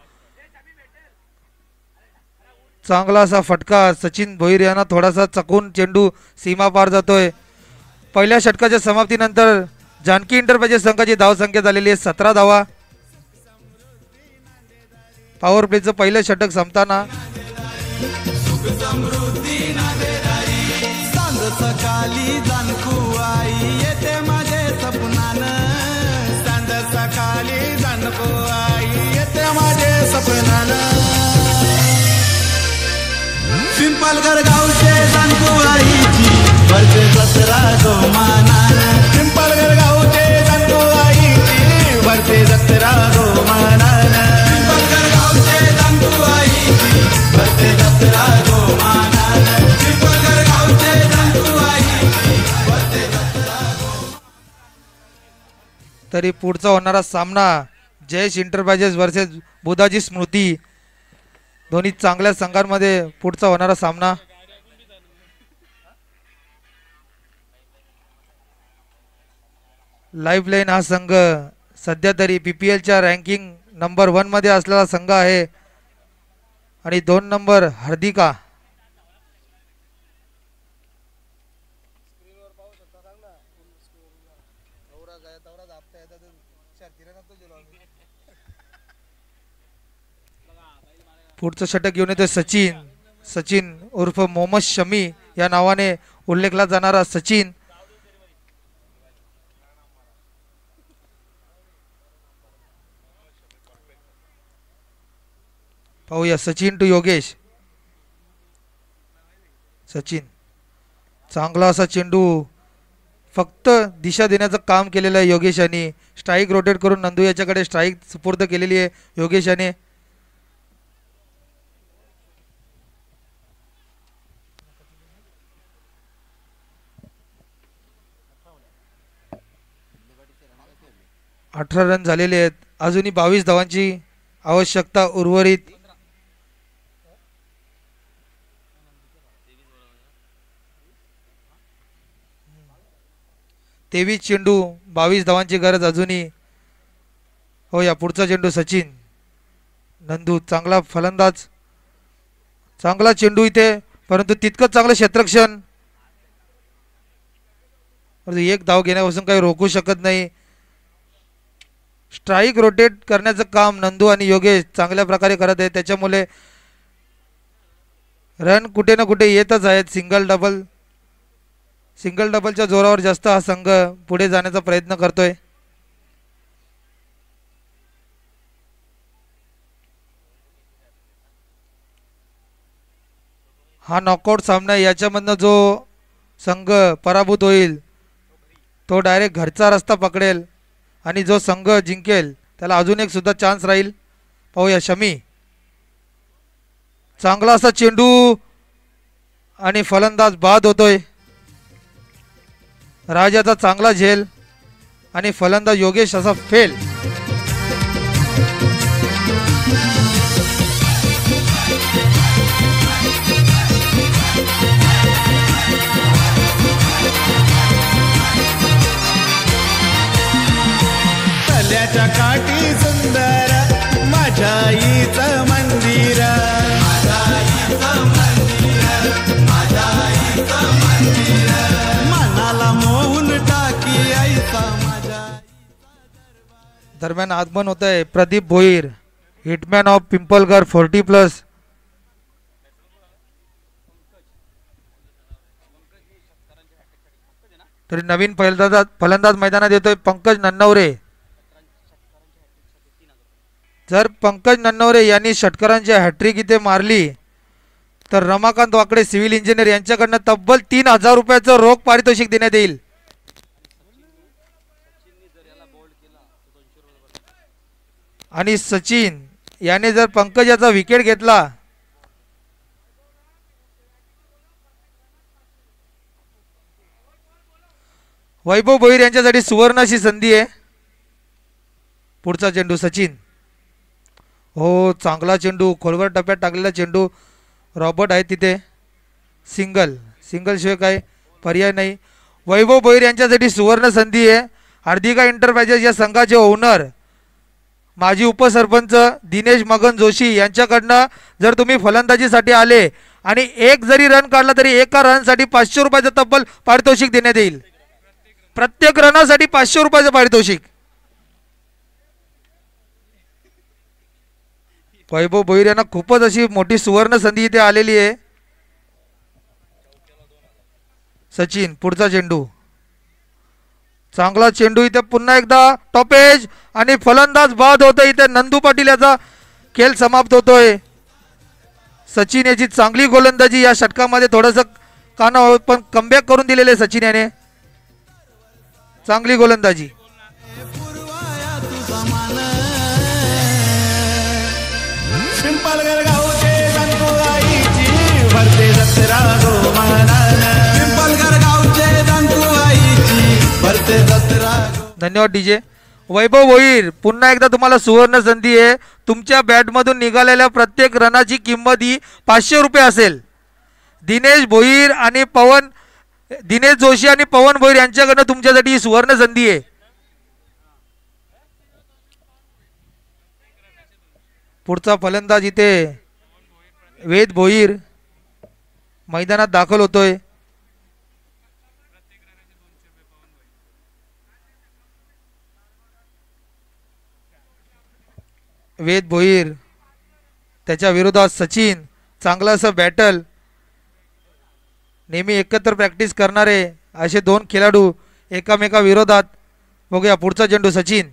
चांगला असा फटका. सचिन भोईर यांना थोडासा चकून चेंडू सीमा पार जातोय. पहिल्या षटकाच्या समाप्तीनंतर जानकी इंटरप्राइजेस संघाची धावसंख्या झालेली आहे 17 धावा. पॉवर प्लेचं पहिलं षटक संपताना सांज सकाळी जाणकू आई येते माझे सपनान. सांज सकाळी जाणकू आई येते माझे सपनान. पिंपलगड गावचे जाणकू आईची भरते जत्रा जोमानान. पिंपलगड गावचे जाणकू आईची भरते जत्रा जोमानान. पिंपलगड गावचे जाणकू आईची भरते जत्रा जोमानान. पिंपलगड गावचे जाणकू आईची भरते जत्रा. तरी पुढचा होणारा सामना जयेश इंटरप्राइजेस वर्सेस बुधाजी स्मृती, दोन्ही चांगल्या संघांमध्ये पुढचा होणारा सामना. लाईफलाईन हा संघ सध्या तरी PPLच्या रँकिंग नंबर 1 मध्ये असलेला संघ आहे आणि 2 नंबर हार्दिका. पुढचं षटक घेऊन येतोय सचिन. सचिन उर्फ मोहम्मद शमी या नावाने उल्लेखला जाणारा सचिन. पाहूया सचिन टू योगेश. सचिन चांगला असा चेंडू, फक्त दिशा देण्याचं काम केलेलं आहे योगेश यांनी. स्ट्राईक रोटेट करून नंदू याच्याकडे स्ट्राईक सुपूर्द केलेली आहे योगेश याने. अठरा रन झालेले आहेत. अजूनही 22 धावांची आवश्यकता उर्वरित. 23 चेंडू 22 धावांची गरज अजूनही. हो, या पुढचा चेंडू सचिन. नंदू चांगला फलंदाज, चांगला चेंडू इथे, परंतु तितकंच चांगलं क्षेत्ररक्षण. एक धाव घेण्यापासून काही रोखू शकत नाही. स्ट्राईक रोटेट करण्याचं काम नंदू आणि योगेश चांगल्या प्रकारे करत आहेत. त्याच्यामुळे रन कुठे ना कुठे येतच आहेत. सिंगल डबलच्या जोरावर जास्त हा संघ पुढे जाण्याचा प्रयत्न करतोय. हा नॉकआउट सामना, याच्यामधनं जो संघ पराभूत होईल तो डायरेक्ट घरचा रस्ता पकडेल आणि जो संघ जिंकेल त्याला अजून एक सुद्धा चान्स राहील. पाहूया शमी. चांगला असा चेंडू आणि फलंदाज बाद होतोय. राजाचा चांगला झेल आणि फलंदाज योगेश असा फेल. तल्याच्या काठी सुंदर माझ्या आईचं मंदिर. मनाला मोहून टाकी आईचा माझ्या. दरम्यान आगमन होत आहे प्रदीप भोईर, हिटमॅन ऑफ पिंपलघर 40+. तरी नवीन फलंदाज मैदानात येतोय पंकज नन्नवरे. जर पंकज नन्नवरे यांनी षटकारांची हॅट्रिक इथे मारली तर रमाकांत वाकडे सिव्हिल इंजिनियर यांच्याकडनं तब्बल 3000 रुपयाचं रोख पारितोषिक देण्यात येईल. आणि सचिन याने जर पंकजाचा विकेट घेतला वैभव भोईर यांच्यासाठी सुवर्ण अशी संधी आहे. पुढचा चेंडू सचिन. हो चांगला चेंडू खोलवर टप्प्यात टाकलेला चेंडू. रॉबर्ट आहे तिथे. सिंगल शिवाय काय पर्याय नाही. वैभव भोईर यांच्यासाठी सुवर्ण संधी आहे. हार्दिका एंटरप्राइजेस या संघाचे ओनर माजी उपसरपंच दिनेश मगन जोशी यांच्याकडनं जर तुम्ही फलंदाजीसाठी आले आणि एक जरी रन काढला तरी एका रनसाठी 500 रुपयाचं तब्बल पारितोषिक देण्यात येईल. प्रत्येक रनासाठी 500 रुपयाचं पारितोषिक. वैभव भोईर यांना खूपच अशी मोठी सुवर्ण संधी इथे आलेली आहे. सचिन पुढचा चेंडू. चांगला चेंडू इथे पुन्हा एकदा टॉपेज आणि फलंदाज बाद होतोय. इथे नंदू पाटील याचा खेळ समाप्त होतोय. सचिन याची चांगली गोलंदाजी या षटकामध्ये थोडंसं काना पण कमबॅक करून दिलेले सचिन याने. चांगली गोलंदाजी. पिंपलगर गावचे दंतुआईची भरते जत्रा गोमानानं. पिंपलगर गावचे दंतुआईची भरते जत्रा. धन्यवाद डीजे. वैभव भोईर पुन्हा एकदा तुम्हाला सुवर्ण संधी आहे. तुमच्या बॅटमधून निघालेल्या प्रत्येक रनाची किंमत ही 500 रुपये असेल. दिनेश जोशी आणि पवन भोईर यांच्याकडनं तुमच्यासाठी ही सुवर्ण संधी आहे. पुढचा फलंदाज इथे वेद भोईर मैदानात दाखल होतोय. वेद भोईर त्याच्या विरोधात सचिन. चांगलं असं बॅटल. नेहमी एकत्र प्रॅक्टिस करणारे असे दोन खेळाडू एकामेका विरोधात. बघूया पुढचा चेंडू सचिन.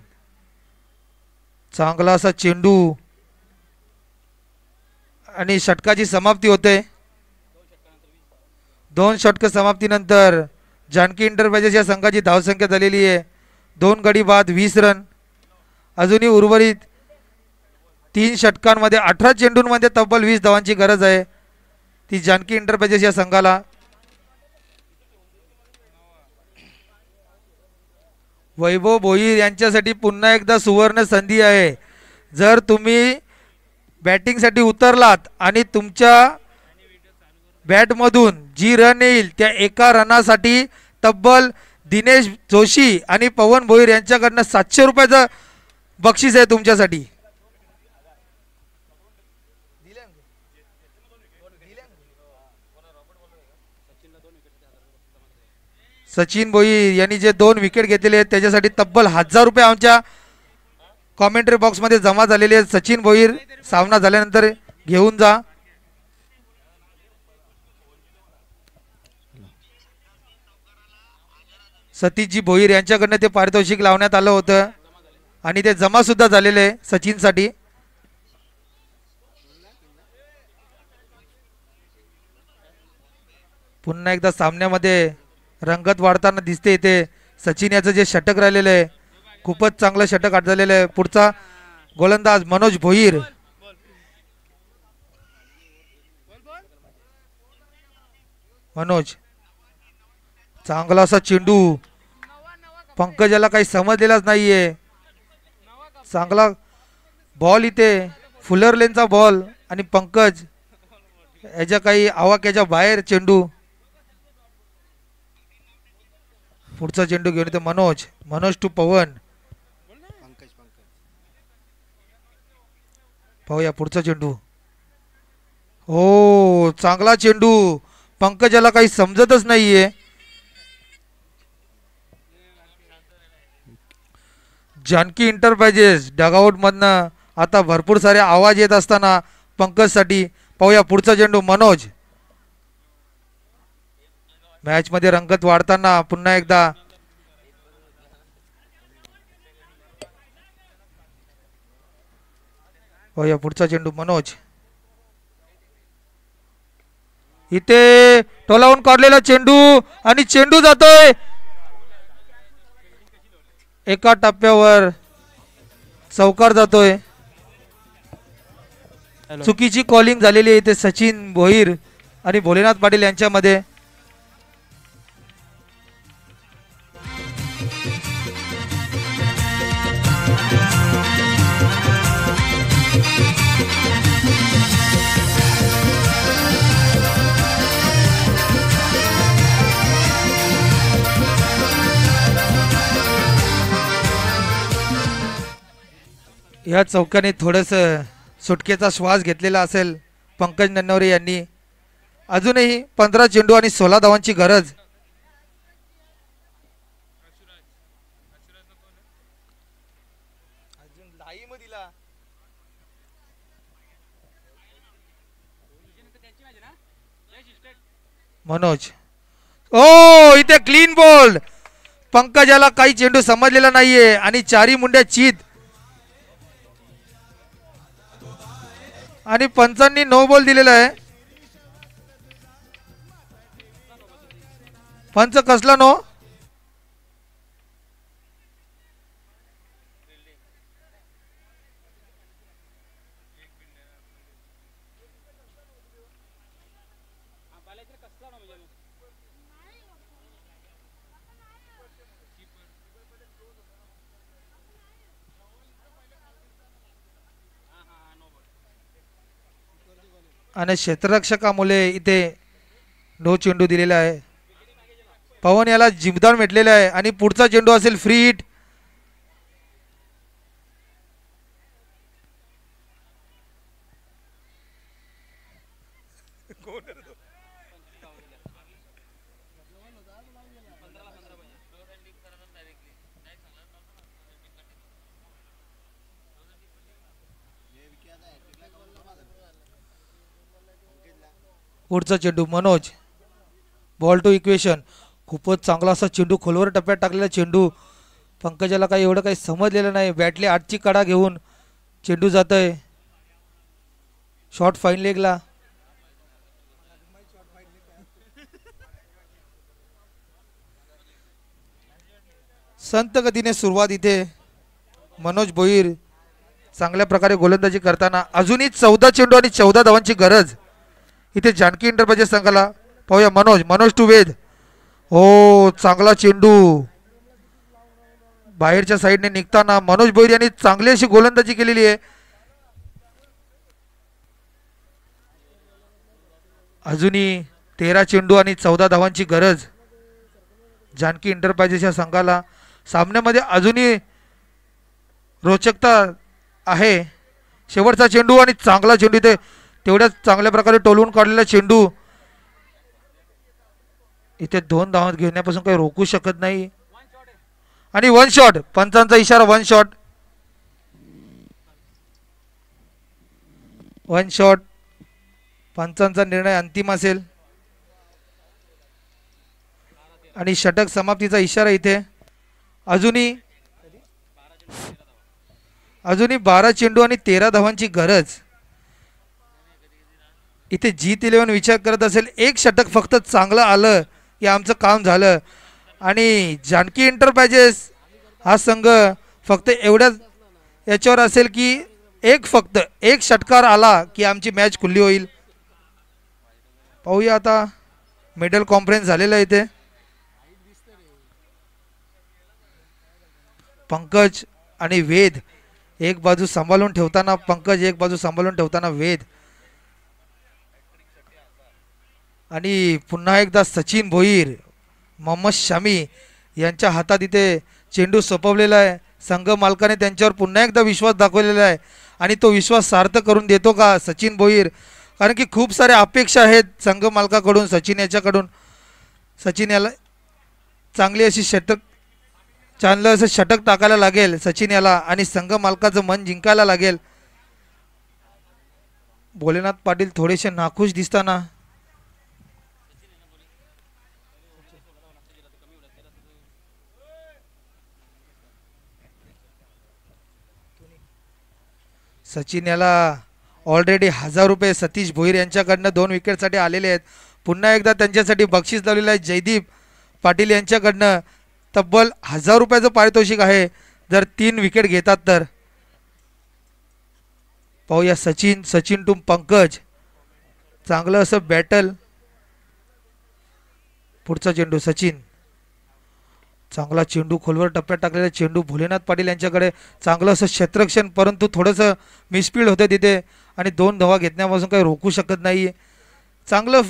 चांगला असा चेंडू आणि षटकाची समाप्ती होते. 2 षटक समाप्तीनंतर जानकी एंटरप्राइजेस या संघाची धावसंख्या झालेली आहे 2 गडी बाद 20 रन. अजूनही उर्वरित 3 षटकांमध्ये 18 चेंडूंमध्ये तब्बल 20 धावांची गरज आहे ती जानकी एंटरप्राइजेस या संघाला. वैभव भोईर यांच्यासाठी पुन्हा एकदा सुवर्ण संधी आहे. जर तुम्ही बॅटिंगसाठी उतरलात आणि तुमच्या बॅटमधून जी रन येईल त्या एका रनासाठी तब्बल दिनेश जोशी आणि पवन भोईर यांच्याकडनं 700 रुपयाचं बक्षीस आहे तुमच्यासाठी. सचिन भोईर यांनी जे 2 विकेट घेतलेले आहेत त्याच्यासाठी तब्बल 1000 रुपये आमच्या कॉमेंट्री बॉक्समध्ये जमा झालेले आहेत. सचिन भोईर सामना झाल्यानंतर घेऊन जा. सतीशजी भोईर यांच्याकडनं ते पारितोषिक लावण्यात आलं होतं आणि ते जमा सुद्धा झालेले आहे सचिनसाठी. पुन्हा एकदा सामन्यामध्ये रंगत वाढताना दिसते. इथे सचिन याचं जे षटक राहिलेलं आहे खूपच चांगलं षटक झालेलं आहे. पुढचा गोलंदाज मनोज भोईर. मनोज चांगला असा चेंडू. पंकजाला काही समजलेलाच नाहीये. चांगला बॉल इथे फुलर लेनचा बॉल आणि पंकज याच्या काही आवाक्याच्या बाहेर चेंडू. पुढचा चेंडू घेऊन येतो मनोज टू पवन. पाहूया पुढचा चेंडू. हो चांगला चेंडू. पंकजाला काही समजतच नाहीये. जानकी एंटरप्राइजेस डगआउट मधनं आता भरपूर सारे आवाज येत असताना पंकजसाठी. पाहूया पुढचा चेंडू मनोज. मॅच मध्ये रंगत वाढताना पुन्हा एकदा पाहूया पुढचा चेंडू मनोज. इथे टोलावून काढलेला चेंडू आणि चेंडू जातोय एका टप्प्यावर चौकार जातोय. चुकीची कॉलिंग झालेली आहे इथे सचिन भोईर आणि भोलेनाथ पाटील यांच्यामध्ये. या चौक्याने थोडस सुटकेचा श्वास घेतलेला असेल पंकज नन्नवरे यांनी. अजूनही 15 चेंडू आणि 16 धावांची गरज. मनोज ओ इथे क्लीन बोल्ड. पंकजाला काही चेंडू समजलेला नाहीये आणि चारी मुंड्या चीत आणि पंचांनी नो बॉल दिलेला आहे. पंच कसला नो. आणि क्षेत्ररक्षकामुळे इथे नो चेंडू दिलेला आहे. पवन याला जिमदार भेटलेला आहे आणि पुढचा चेंडू असेल फ्री हिट. पुढचा चेंडू मनोज. Ball two equation. खूपच चांगला असा चेंडू खोलवर टप्प्यात टाकलेला चेंडू. पंकजाला काही एवढं काही समजलेलं नाही. बॅटले 8ची कडा घेऊन चेंडू जात आहे शॉर्ट फाईन लेगला. संत गतीने सुरुवात इथे मनोज भोईर चांगल्या प्रकारे गोलंदाजी करताना. अजूनही 14 चेंडू आणि 14 धावांची गरज इथे जानकी एंटरप्राइजेस संघाला. पाहूया मनोज टू वेद. हो चांगला चेंडू बाहेरच्या साईडने निघताना मनोज भोईर यांनी चांगली अशी गोलंदाजी केलेली आहे. अजूनही 13 चेंडू आणि 14 धावांची गरज जानकी एंटरप्राइजेस या संघाला. सामन्यामध्ये अजूनही रोचकता आहे. शेवटचा चेंडू आणि चांगला चेंडू इथे तेवढ्याच चांगल्या प्रकारे टोलवून काढलेला चेंडू. इथे 2 धावा घेण्यापासून काही रोखू शकत नाही आणि 1 शॉट. पंचांचा इशारा 1 शॉट. 1 शॉट. पंचांचा निर्णय अंतिम असेल आणि षटक समाप्तीचा इशारा इथे. अजूनही 12 चेंडू आणि 13 धावांची गरज. इथे G11 विचार करत असेल एक षटक फक्त चांगलं आलं की आमचं काम झालं. आणि जानकी एंटरप्राइजेस हा संघ फक्त एवढ्याच याच्यावर असेल की फक्त एक षटकार आला की आमची मॅच खुली होईल. पाहूया आता मिडल कॉन्फरन्स झालेला आहे इथे. पंकज आणि वेद एक बाजू सांभाळून ठेवताना पंकज, एक बाजू सांभाळून ठेवताना वेद. आणि पुन्हा एकदा सचिन भोईर, मोहम्मद शामी यांच्या हातात इथे चेंडू सोपवलेला आहे. संघ मालकाने त्यांच्यावर पुन्हा एकदा विश्वास दाखवलेला आहे आणि तो विश्वास सार्थ करून देतो का सचिन भोईर. कारण की खूप साऱ्या अपेक्षा आहेत संघ मालकाकडून सचिन याच्याकडून. सचिन याला चांगली अशी चांगलं असं षटक टाकायला लागेल सचिन याला आणि संघ मालकाचं मन जिंकायला लागेल. भोलेनाथ पाटील थोडेसे नाखुश दिसताना. सचिन याला ऑलरेडी 1000 रुपये सतीश भोईर यांच्याकडनं 2 विकेटसाठी आलेले आहेत. पुन्हा एकदा त्यांच्यासाठी बक्षीस लावलेलं आहे जयदीप पाटील यांच्याकडनं. तब्बल 1000 रुपयाचं पारितोषिक आहे जर 3 विकेट घेतात तर. पाहूया सचिन, सचिन टू पंकज. चांगलं असं बॅटल. पुढचा चेंडू सचिन. चांगला चेंडू खोलवर टप्प्यात टाकलेला चेंडू भोलेनाथ पाटील यांच्याकडे. चांगलं असं क्षेत्ररक्षण, परंतु थोडंसं मिसफील्ड होतं तिथे आणि 2 धावा घेतण्यापासून काही रोखू शकत नाही. चांगलं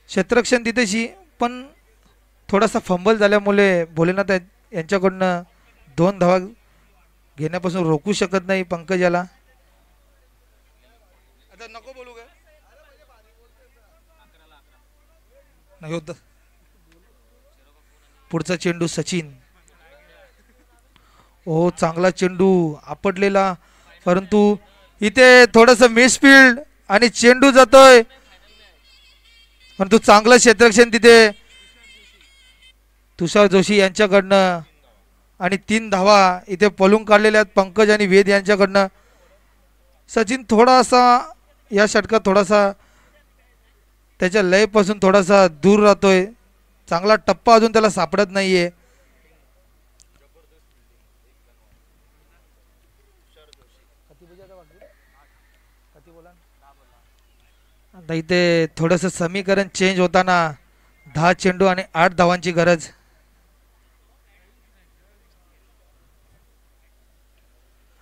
क्षेत्ररक्षण तिथेशी, पण थोडासा फंबल झाल्यामुळे भोलेनाथ यांच्याकडनं 2 धावा घेण्यापासून रोखू शकत नाही पंकज याला. आता नको बोलू का नाही होत. पुढचा चेंडू सचिन. ओ चांगला चेंडू आपटलेला, परंतु इथे थोडंसं मिसफील्ड आणि चेंडू जातोय, परंतु चांगलं क्षेत्ररक्षण तिथे तुषार जोशी यांच्याकडनं आणि 3 धावा इथे पळून काढलेल्या आहेत पंकज आणि वेद यांच्याकडनं. सचिन थोडासा या षटकात थोडासा त्याच्या लयपासून थोडासा दूर राहतोय. चांगला टप्पा अजून त्याला सापडत नाहीये. आता इथे थोडंसं समीकरण चेंज होताना 10 चेंडू आणि 8 धावांची गरज.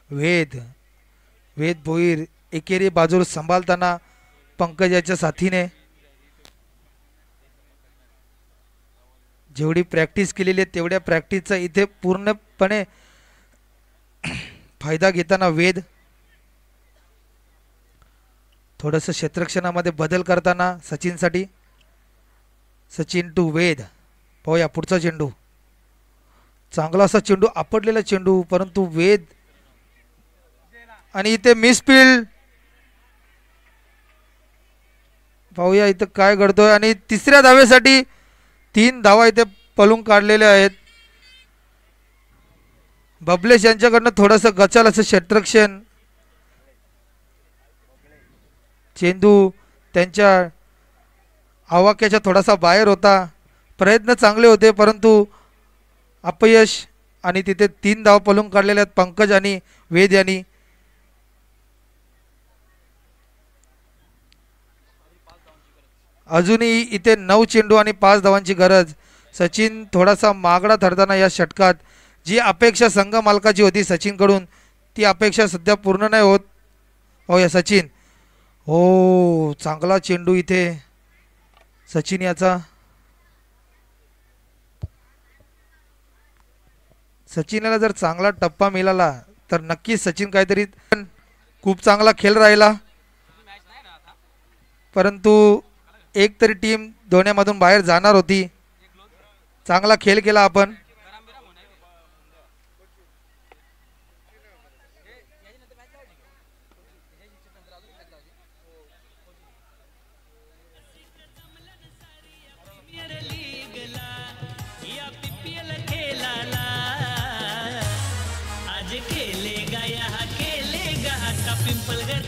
वेद भोईर एकेरी बाजूला सांभाळताना पंकज याच्या साथीने. जेवढी प्रॅक्टिस केलेली आहे तेवढ्या प्रॅक्टिसचा इथे पूर्णपणे फायदा घेताना वेद. थोडंसं क्षेत्ररक्षणामध्ये बदल करताना सचिनसाठी. सचिन टू वेद. पाहूया पुढचा चेंडू. चांगला असा चेंडू आपटलेला चेंडू, परंतु वेद आणि इथे मिसफील्ड. पाहूया इथं काय घडतोय. आणि तिसऱ्या धावेसाठी 3 धावा इथे पळून काढलेल्या आहेत. बबलेश यांच्याकडनं थोडंसं गचाल असं क्षेत्ररक्षण. चेंडू त्यांच्या आवाक्याच्या थोडासा बाहेर होता. प्रयत्न चांगले होते, परंतु अपयश. आणि तिथे 3 धावा पळून काढलेल्या आहेत पंकज आणि वेद यांनी. अजूनही इथे 9 चेंडू आणि 5 धावांची गरज. सचिन थोडासा मागडा ठरताना या षटकात. जी अपेक्षा संघ मालकाची होती सचिनकडून, ती अपेक्षा सध्या पूर्ण नाही होत. हो या सचिन. हो चांगला चेंडू इथे सचिन याचा. सचिनला जर चांगला टप्पा मिळाला तर नक्कीच सचिन काहीतरी. खूप चांगला खेळ राहिला, परंतु एक तरी टीम दोन्हीमधून बाहेर जाणार होती. चांगला खेळ केला आपण. आज खेलेगा यहाँ खेलेगा का पिंपलगढ़